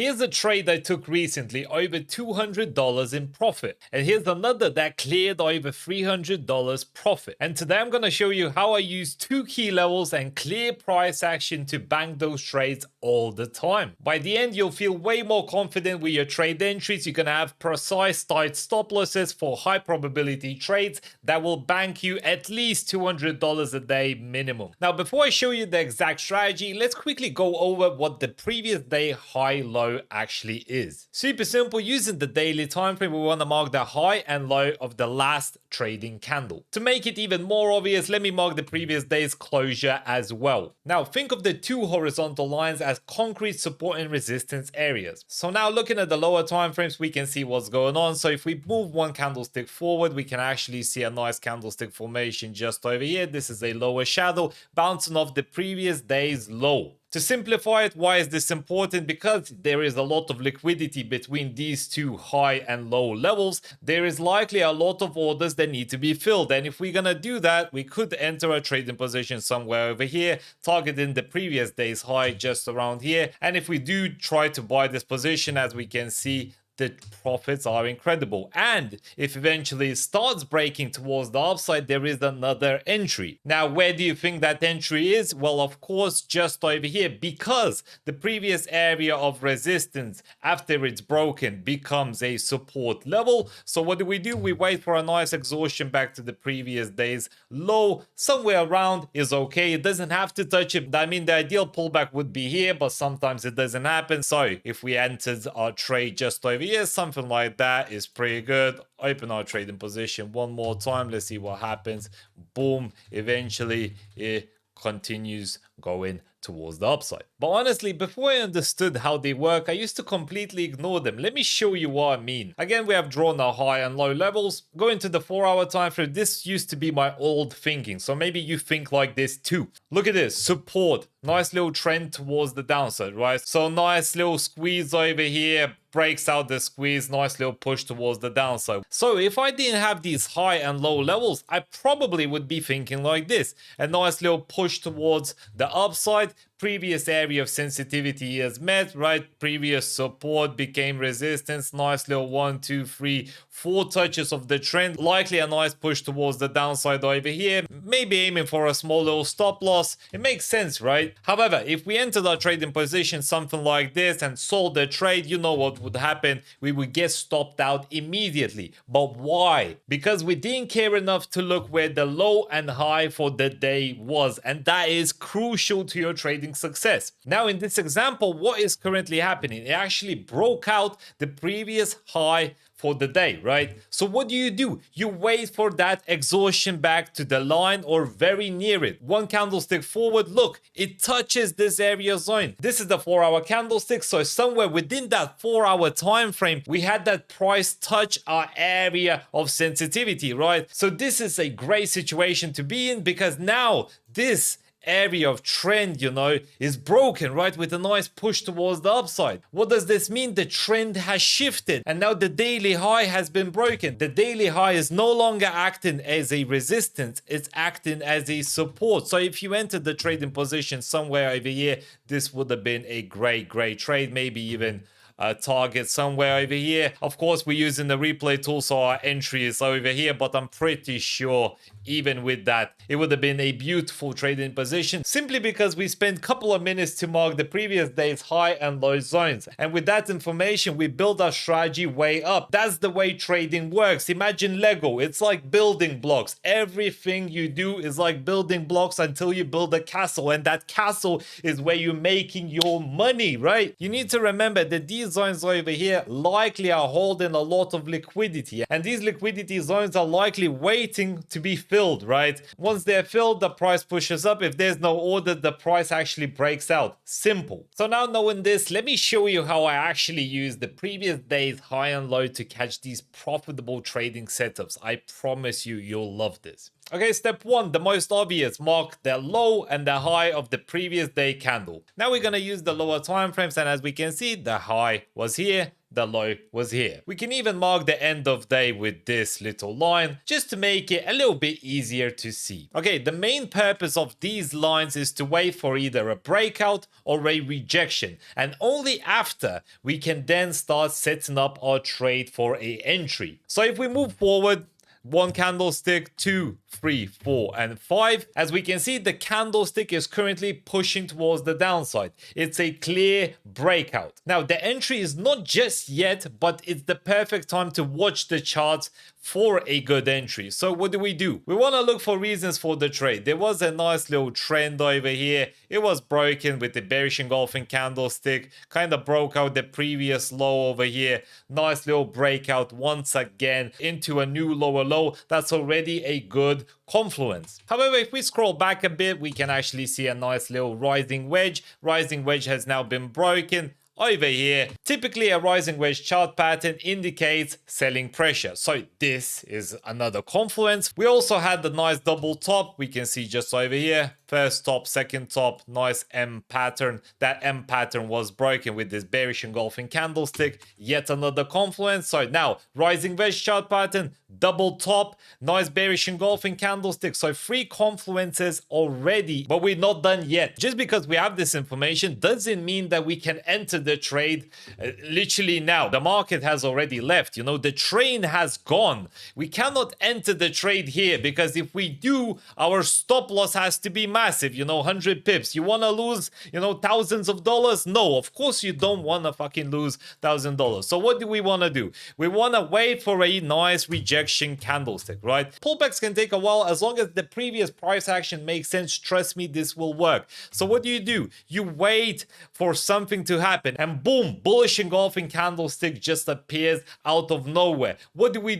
Here's a trade I took recently, over $200 in profit. And here's another that cleared over $300 profit. And today I'm going to show you how I use 2 key levels and clear price action to bank those trades all the time. By the end, you'll feel way more confident with your trade entries. You're going to have precise tight stop losses for high probability trades that will bank you at least $200 a day minimum. Now, before I show you the exact strategy, let's quickly go over what the previous day high-low actually is. Super simple. Using the daily time frame, we want to mark the high and low of the last trading candle. To make it even more obvious, let me mark the previous day's closure as well. Now, think of the 2 horizontal lines as concrete support and resistance areas. So now looking at the lower time frames, we can see what's going on. So if we move 1 candlestick forward, we can actually see a nice candlestick formation just over here. This is a lower shadow bouncing off the previous day's low. To simplify it, why is this important? Because there is a lot of liquidity between these 2 high and low levels. There is likely a lot of orders that need to be filled. And if we're going to do that, we could enter a trading position somewhere over here, targeting the previous day's high just around here. And if we do try to buy this position, as we can see, the profits are incredible. And if eventually it starts breaking towards the upside, there is another entry. Now, where do you think that entry is? Well, of course, just over here, because the previous area of resistance, after it's broken, becomes a support level. So what do? We wait for a nice exhaustion back to the previous day's low. Somewhere around is okay. It doesn't have to touch it. I mean, the ideal pullback would be here, but sometimes it doesn't happen. So if we entered our trade just over here, something like that is pretty good. Open our trading position one more time. Let's see what happens. Boom. Eventually it continues going towards the upside. But honestly, before I understood how they work, I used to completely ignore them. Let me show you what I mean. Again, we have drawn our high and low levels. Going to the 4-hour time frame, this used to be my old thinking. So maybe you think like this too. Look at this, support, nice little trend towards the downside, right? So nice little squeeze over here, breaks out the squeeze, nice little push towards the downside. So if I didn't have these high and low levels, I probably would be thinking like this. A nice little push towards the upside. Previous area of sensitivity is met, right? Previous support became resistance. Nice little 1, 2, 3, 4 touches of the trend. Likely a nice push towards the downside over here. Maybe aiming for a small little stop loss. It makes sense, right? However, if we entered our trading position something like this and sold the trade, you know what would happen? We would get stopped out immediately. But why? Because we didn't care enough to look where the low and high for the day was. And that is crucial to your trading success. Now, in this example, what is currently happening? It actually broke out the previous high for the day, right? So what do? You wait for that exhaustion back to the line or very near it. 1 candlestick forward, look, it touches this area zone. This is the 4-hour candlestick. So somewhere within that 4-hour time frame, we had that price touch our area of sensitivity, right? So this is a great situation to be in, because now this area of trend, is broken, right? With a nice push towards the upside. What does this mean? The trend has shifted and now the daily high has been broken. The daily high is no longer acting as a resistance, it's acting as a support. So if you entered the trading position somewhere over here, this would have been a great trade, maybe even target somewhere over here. Of course, we're using the replay tool, so our entry is over here, but I'm pretty sure even with that, it would have been a beautiful trading position, simply because we spent a couple of minutes to mark the previous day's high and low zones. And with that information, we build our strategy way up. That's the way trading works. Imagine Lego. It's like building blocks. Everything you do is like building blocks until you build a castle. And that castle is where you're making your money, right? You need to remember that these zones over here likely are holding a lot of liquidity. And these liquidity zones are likely waiting to be filled, right? Once they're filled, the price pushes up. If there's no order, the price actually breaks out. Simple. So now knowing this, let me show you how I actually use the previous day's high and low to catch these profitable trading setups. I promise you, you'll love this. Okay, step 1, the most obvious, mark the low and the high of the previous day candle. Now we're going to use the lower time frames, and as we can see, the high was here, the low was here. We can even mark the end of day with this little line just to make it a little bit easier to see. Okay, the main purpose of these lines is to wait for either a breakout or a rejection, and only after we can then start setting up our trade for a entry. So if we move forward, 1 candlestick, 2, 3, 4, and 5. As we can see, the candlestick is currently pushing towards the downside. It's a clear breakout. Now, the entry is not just yet, but it's the perfect time to watch the charts for a good entry. So what do? We want to look for reasons for the trade. There was a nice little trend over here. It was broken with the bearish engulfing candlestick. Kind of broke out the previous low over here. Nice little breakout once again into a new lower low. That's already a good confluence. However, if we scroll back a bit, we can actually see a nice little rising wedge. Rising wedge has now been broken. Over here, typically a rising wedge chart pattern indicates selling pressure. So this is another confluence. We also had the nice double top. We can see just over here, first top, second top, nice M pattern. That M pattern was broken with this bearish engulfing candlestick. Yet another confluence. So now rising wedge chart pattern, double top, nice bearish engulfing candlestick. So 3 confluences already, but we're not done yet. Just because we have this information doesn't mean that we can enter the trade literally now. The market has already left. You know, the train has gone. We cannot enter the trade here because if we do, our stop loss has to be massive. You know, 100 pips. You want to lose, you know, thousands of dollars? No, of course you don't want to fucking lose $1,000. So what do we want to do? We want to wait for a nice rejection candlestick, right? Pullbacks can take a while. As long as the previous price action makes sense, trust me, this will work. So what do? You wait for something to happen and boom, bullish engulfing candlestick just appears out of nowhere. What do? We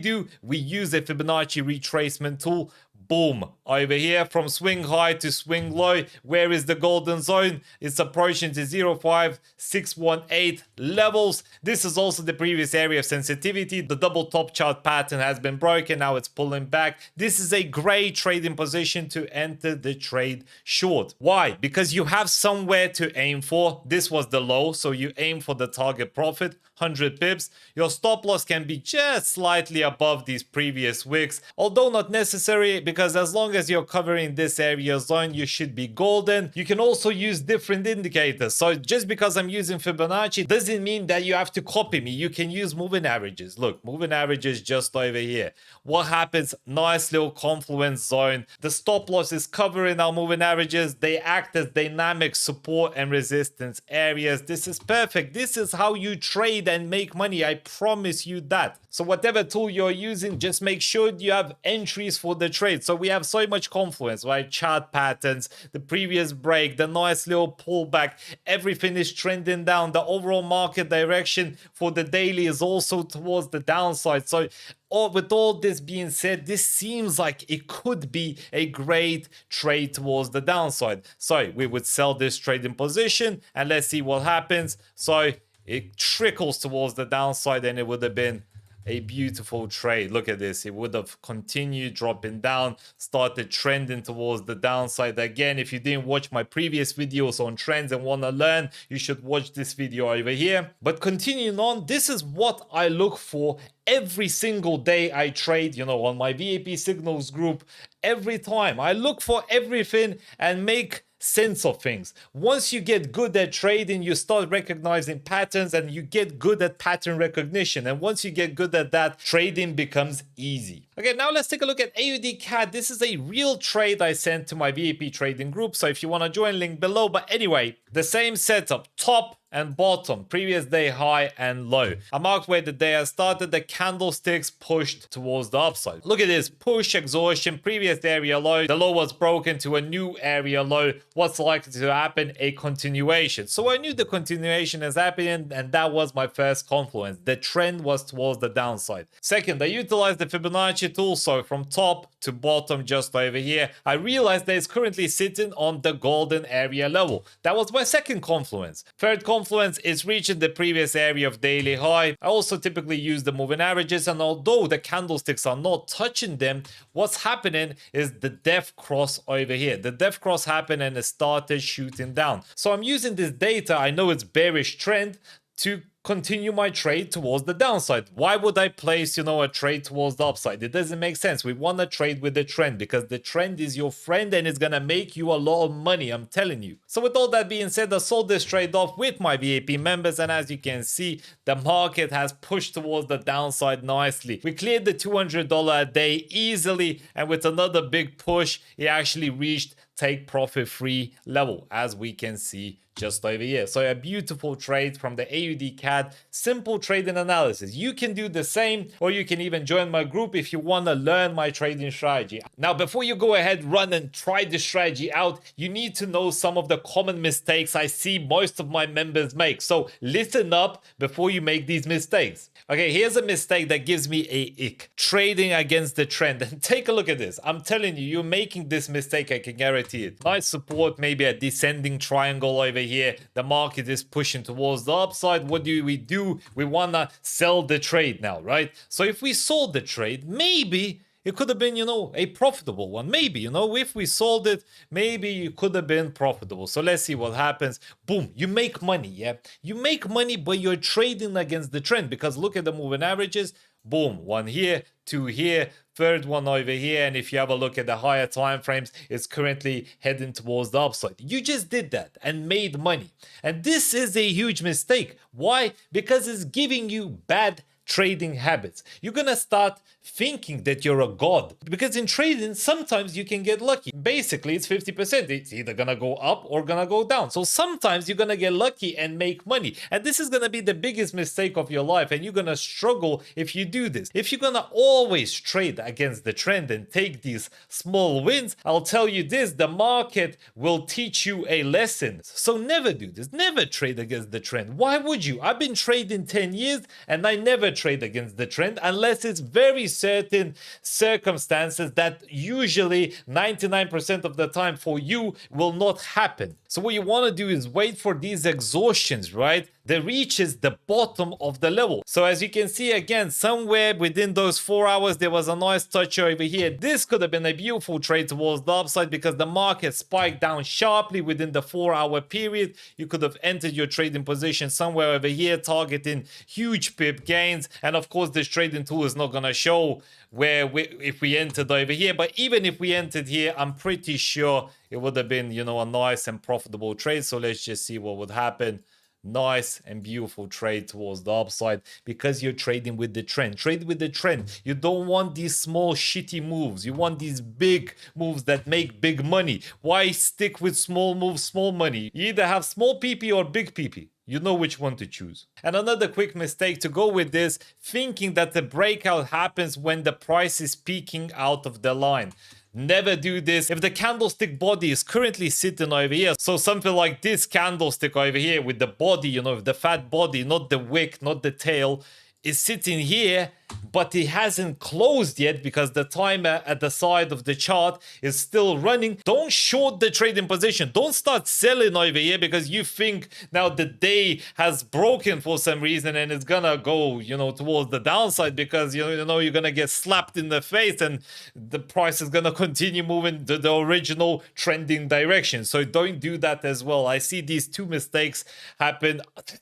use a Fibonacci retracement tool. Boom, over here from swing high to swing low. Where is the golden zone? It's approaching to 0.5618 levels. This is also the previous area of sensitivity. The double top chart pattern has been broken. Now it's pulling back. This is a great trading position to enter the trade short. Why? Because you have somewhere to aim for. This was the low, so you aim for the target profit, 100 pips. Your stop loss can be just slightly above these previous wicks, although not necessary, because as long as you're covering this area zone, you should be golden. You can also use different indicators. So just because I'm using Fibonacci doesn't mean that you have to copy me. You can use moving averages. Look, moving averages just over here. What happens? Nice little confluence zone. The stop loss is covering our moving averages. They act as dynamic support and resistance areas. This is perfect. This is how you trade and make money. I promise you that. So whatever tool you're using, just make sure you have entries for the trade. So we have so much confluence, right? Chart patterns, the previous break, the nice little pullback, everything is trending down. The overall market direction for the daily is also towards the downside. So with all this being said, this seems like it could be a great trade towards the downside. So we would sell this trading position and let's see what happens. So it trickles towards the downside and it would have been a beautiful trade. Look at this. It would have continued dropping down, started trending towards the downside again. If you didn't watch my previous videos on trends and want to learn, you should watch this video over here. But continuing on, this is what I look for every single day I trade, you know, on my VIP signals group. Every time I look for everything and make sense of things. Once you get good at trading, you start recognizing patterns and you get good at pattern recognition. And once you get good at that, trading becomes easy. Okay, now let's take a look at AUDCAD. This is a real trade I sent to my VIP trading group. So if you want to join, link below. But anyway, the same setup, top and bottom, previous day high and low. I marked where the day has started. The candlesticks pushed towards the upside. Look at this, push, exhaustion, previous area low. The low was broken to a new area low. What's likely to happen? A continuation. So I knew the continuation is happening and that was my first confluence. The trend was towards the downside. Second, I utilized the Fibonacci tool. So from top to bottom, just over here, I realized that it's currently sitting on the golden area level. That was my second confluence. Third confluence is reaching the previous area of daily high. I also typically use the moving averages, and although the candlesticks are not touching them, what's happening is the death cross over here. The death cross happened and it started shooting down. So I'm using this data, I know it's bearish trend, to continue my trade towards the downside. Why would I place, a trade towards the upside? It doesn't make sense. We want to trade with the trend because the trend is your friend and it's going to make you a lot of money, I'm telling you. So with all that being said, I sold this trade off with my VIP members, and as you can see, the market has pushed towards the downside nicely. We cleared the $200 a day easily, and with another big push, it actually reached take profit free level, as we can see just over here. So a beautiful trade from the AUDCAD, simple trading analysis. You can do the same, or you can even join my group if you want to learn my trading strategy. Now, before you go ahead, run and try the strategy out, you need to know some of the common mistakes I see most of my members make. So listen up before you make these mistakes. Okay, here's a mistake that gives me a ick. Trading against the trend. And take a look at this. I'm telling you, you're making this mistake, I can guarantee it. Nice support, maybe a descending triangle over here. The market is pushing towards the upside. What do? We want to sell the trade now, right? So if we sold the trade, maybe it could have been, a profitable one. Maybe, if we sold it, maybe it could have been profitable. So let's see what happens. Boom, you make money, yeah? You make money, but you're trading against the trend because look at the moving averages. Boom, one here, two here, third one over here. And if you have a look at the higher time frames, it's currently heading towards the upside. You just did that and made money. And this is a huge mistake. Why? Because it's giving you bad trading habits. You're gonna start thinking that you're a god, because in trading sometimes you can get lucky. Basically it's 50%. It's either gonna go up or gonna go down. So sometimes you're gonna get lucky and make money, and this is gonna be the biggest mistake of your life, and you're gonna struggle if you do this. If you're gonna always trade against the trend and take these small wins, I'll tell you this, the market will teach you a lesson. So never do this. Never trade against the trend. Why would you? I've been trading 10 years and I never trade against the trend unless it's very certain circumstances that usually 99% of the time for you will not happen. So what you want to do is wait for these exhaustions, right? That reaches the bottom of the level. So as you can see, again, somewhere within those 4 hours, there was a nice touch over here. This could have been a beautiful trade towards the upside because the market spiked down sharply within the 4-hour period. You could have entered your trading position somewhere over here, targeting huge pip gains. And of course, this trading tool is not going to show if we entered over here. But even if we entered here, I'm pretty sure it would have been, a nice and profitable trade. So let's just see what would happen. Nice and beautiful trade towards the upside because you're trading with the trend. Trade with the trend. You don't want these small shitty moves. You want these big moves that make big money. Why stick with small moves, small money? You either have small PP or big PP. You know which one to choose. And another quick mistake to go with this, thinking that the breakout happens when the price is peaking out of the line. Never do this. If the candlestick body is currently sitting over here, so something like this candlestick over here with the body, the fat body, not the wick, not the tail, is sitting here, but it hasn't closed yet because the timer at the side of the chart is still running. Don't short the trading position. Don't start selling over here because you think now the day has broken for some reason and it's gonna go, towards the downside because you're gonna get slapped in the face and the price is gonna continue moving to the original trending direction. So don't do that as well. I see these two mistakes happen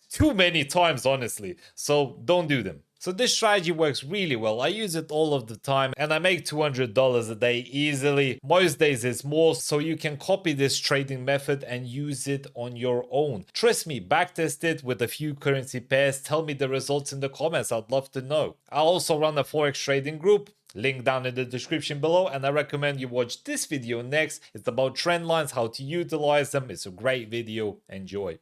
too many times, honestly. So don't do them. So this strategy works really well. I use it all of the time and I make $200 a day easily. Most days it's more, so you can copy this trading method and use it on your own. Trust me, backtest it with a few currency pairs. Tell me the results in the comments. I'd love to know. I also run a Forex trading group. Link down in the description below, and I recommend you watch this video next. It's about trend lines, how to utilize them. It's a great video. Enjoy.